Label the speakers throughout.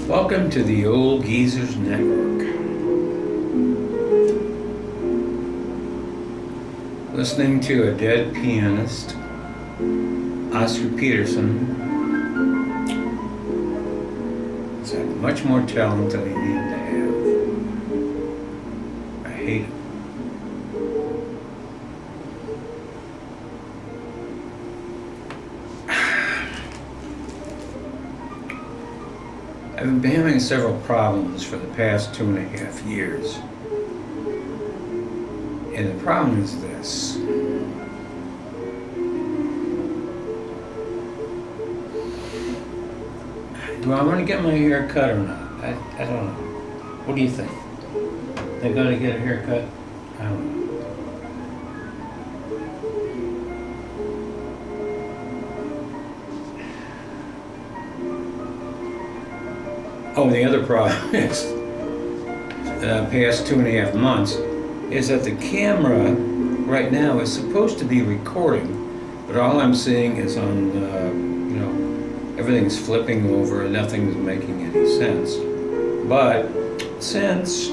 Speaker 1: Welcome to the Old Geezers Network. Listening to a dead pianist, Oscar Peterson, has had much more talent than he needed to have. I hate it. I've been having several problems for the past 2.5 years. And the problem is this. Do I want to get my hair cut or not? I don't know. What do you think? They gotta get a haircut? I don't know. Oh, the other problem is, the past 2.5 months, is that the camera right now is supposed to be recording, but all I'm seeing is on, everything's flipping over and nothing's making any sense. But since,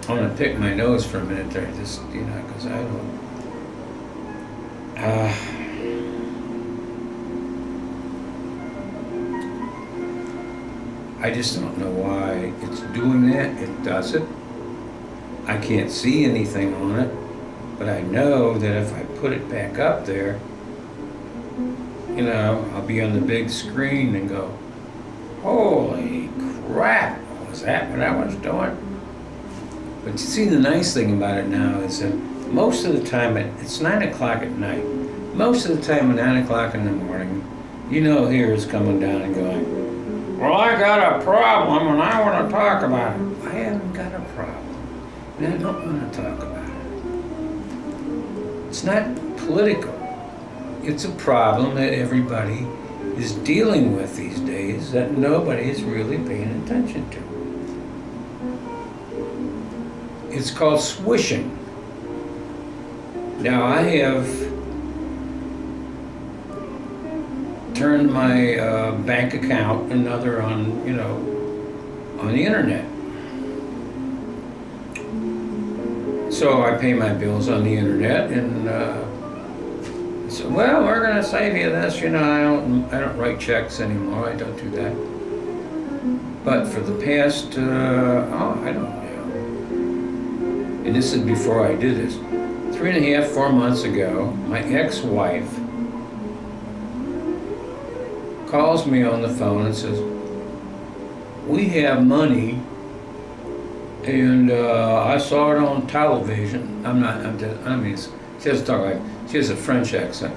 Speaker 1: I'm gonna pick my nose for a minute there, just, because I don't, I just don't know why it's doing that. It does it. I can't see anything on it, but I know that if I put it back up there, I'll be on the big screen and go, holy crap, was that what I was doing? But you see, the nice thing about it now is that most of the time, it's 9 o'clock at night. Most of the time at 9 o'clock in the morning, here is coming down and going, well, I got a problem and I want to talk about it. I haven't got a problem, and I don't want to talk about it. It's not political. It's a problem that everybody is dealing with these days that nobody is really paying attention to. It's called swishing. Now, I have turned my bank account and other on the internet. So I pay my bills on the internet, and so we're gonna save you this. I don't write checks anymore. I don't do that. But for the past I don't know. And this is before I did this. 3.5, 4 months ago, my ex-wife calls me on the phone and says, we have money, and I saw it on television. She doesn't talk like, she has a French accent.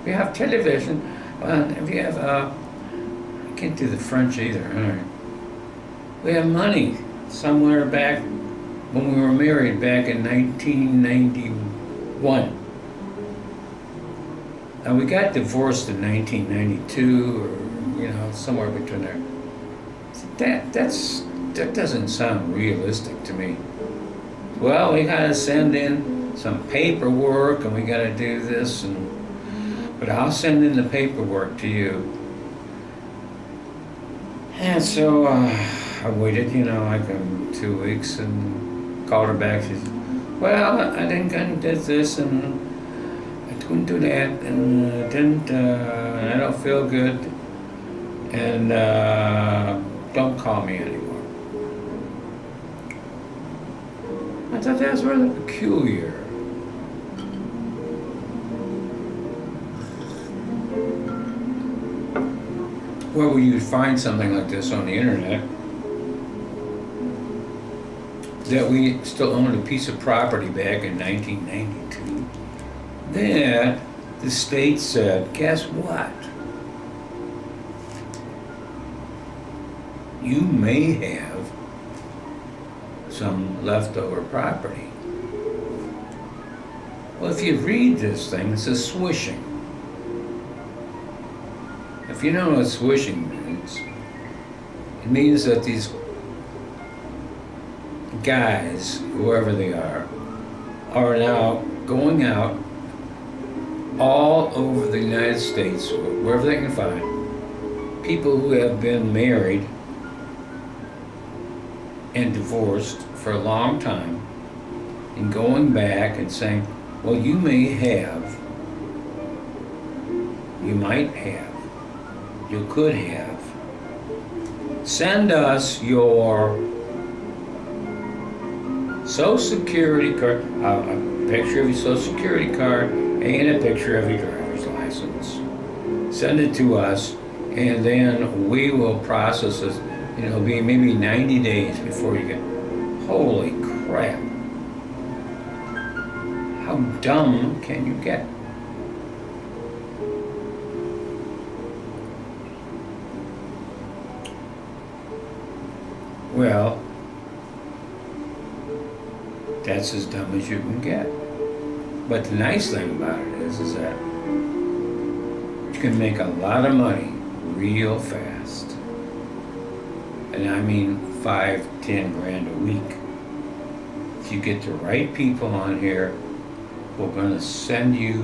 Speaker 1: We have television, if you have, I can't do the French either, all right. We have money somewhere back when we were married back in 1991. Now, we got divorced in 1992, or, somewhere between there. That doesn't sound realistic to me. Well, we gotta send in some paperwork, and we gotta do this, but I'll send in the paperwork to you. And so I waited, like 2 weeks, and called her back. She said, well, I didn't did this, and couldn't do that, and I don't feel good, and don't call me anymore. I thought that was rather peculiar. Where would you find something like this on the internet? That we still owned a piece of property back in 1992. Then the state said, guess what? You may have some leftover property. Well, if you read this thing, it says swishing. If you know what swishing means, it means that these guys, whoever they are now going out all over the United States, wherever they can find, people who have been married and divorced for a long time and going back and saying, well, you might have, you could have. Send us your Social Security card, a picture of your Social Security card and a picture of your driver's license. Send it to us, and then we will process it. It'll be maybe 90 days before you get. Holy crap. How dumb can you get? Well, that's as dumb as you can get. But the nice thing about it is that you can make a lot of money real fast. And I mean 5-10 grand a week. If you get the right people on here, we're gonna send you,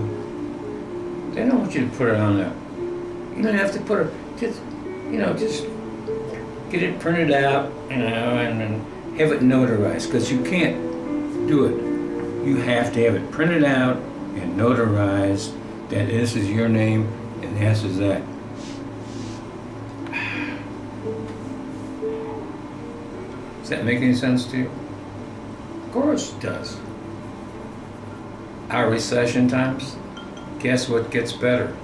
Speaker 1: they don't want you to put it on a, you don't have to put it, just get it printed out, and then have it notarized, because you can't do it. You have to have it printed out and notarized that this is your name and this is that. Does that make any sense to you? Of course it does. Our recession times, guess what gets better?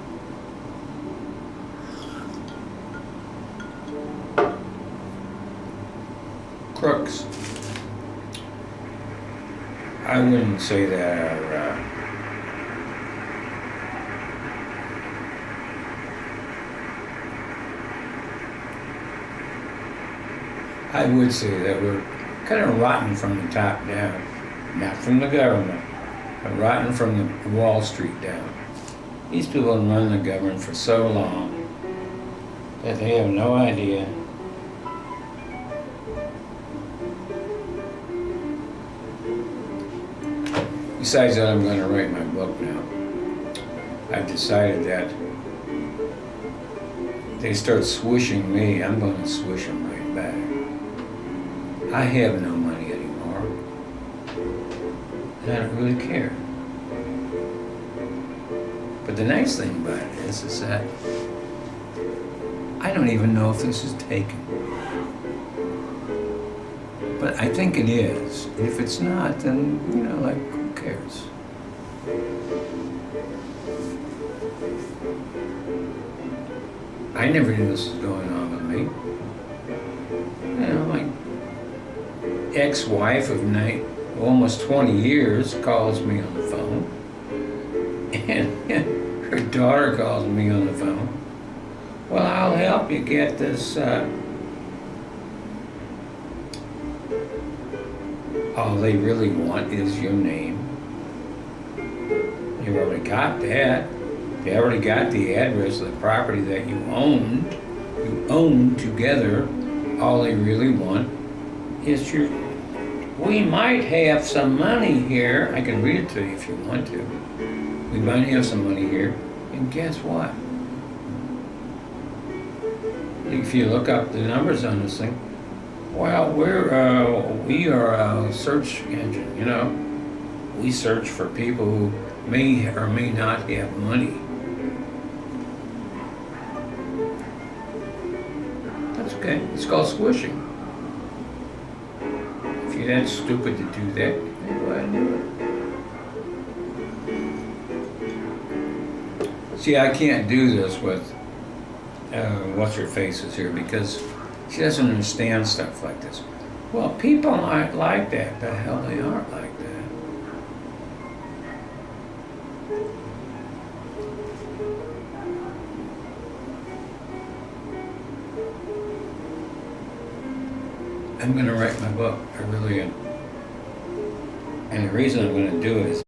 Speaker 1: Crooks. I wouldn't say that I would say that we're kind of rotten from the top down, not from the government, but rotten from the Wall Street down. These people have run the government for so long that they have no idea. Besides that, I'm going to write my book now. I've decided that they start swishing me, I'm going to swish them right back. I have no money anymore, and I don't really care. But the nice thing about it is that I don't even know if this is taken. But I think it is. And if it's not, then, who cares? I never knew this was going on with me. My ex-wife of almost 20 years calls me on the phone. And her daughter calls me on the phone. Well, I'll help you get this. All they really want is your name. You've already got that. They already got the address of the property that you owned. You owned together. All they really want is your. We might have some money here. I can read it to you if you want to. We might have some money here. And guess what? If you look up the numbers on this thing, well, we are a search engine, We search for people who may or may not have money. That's okay. It's called squishing. If you're that stupid to do that, then go ahead and do it. See, I can't do this with what's-her-face is here because she doesn't understand stuff like this. Well, people aren't like that. The hell they aren't like that. I'm going to write my book. I really am. And the reason I'm going to do it is